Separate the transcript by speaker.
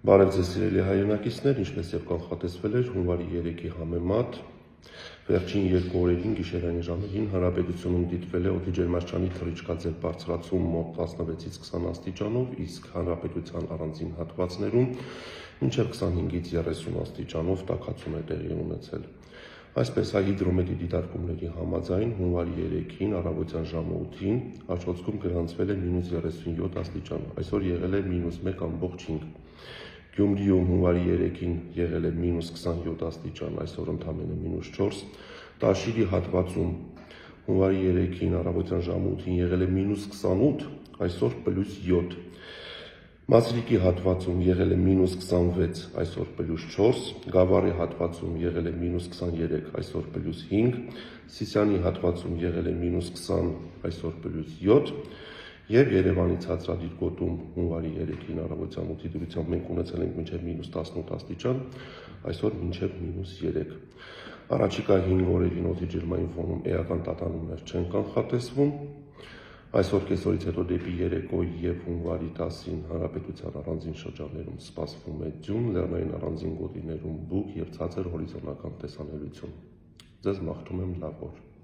Speaker 1: Բարև ձեզ սիրելի հայրենակիցներ, ինչպես եւ կանխատեսվել էր հունվարի 3-ի համեմատ վերջին 2 օրերին գիշերային ժամերին հանրապետությունում դիտվել է օդի ջերմաստիճանի թռիչքաձև բարձրացում մոտ 16-ից 20 աստիճանով, իսկ հանրապետության առանձին հատվածներում մինչև 25-ից 30 աստիճանով տաքացում է տեղի ունեցել։ Այսպես հիդրոմետրի դիտարկումների համաձայն հունվարի 3-ին առավոտյան ժամը 8-ին Աշոտսկում գրանցվել է -37 աստիճան, այսօր եղել է -1.5։ Գյումրիում հունվարի 3-ին եղել է -27 աստիճան, այսօր ընդամենը -4։ Տաշիրի հատվածում հունվարի 3-ին առավոտյան ժամը 8-ին եղել է -28, այսօր +7։ Մասրիկի հատվածում եղել է -26, այսօր +4, Գավառի հատվածում եղել է -23, այսօր +5, Սիսիանի հատվածում եղել է -20, այսօր +7 եւ Երևանի ցածրադիր գոտում հունվարի 3-ին առավոտյան 8-ի դրությամբ մենք ունեցել ենք մինչև -18 աստիճան, այսօր մինչև -3։ Առաջիկա 5 օրերին օդի ջերմային ֆոնում էական տատանումներ չեն կանխատեսվում։ Այսօր կեսօրից հետո դեպի երեկո եւ հունվարի 10-ին հանրապետության առանձին շրջաններում սպասվում է ձյուն, լեռնային առանձին գոտիներում բուք եւ ցածր հորիզոնական տեսանելիություն։ Ձեզ մաղթում եմ լավ օր։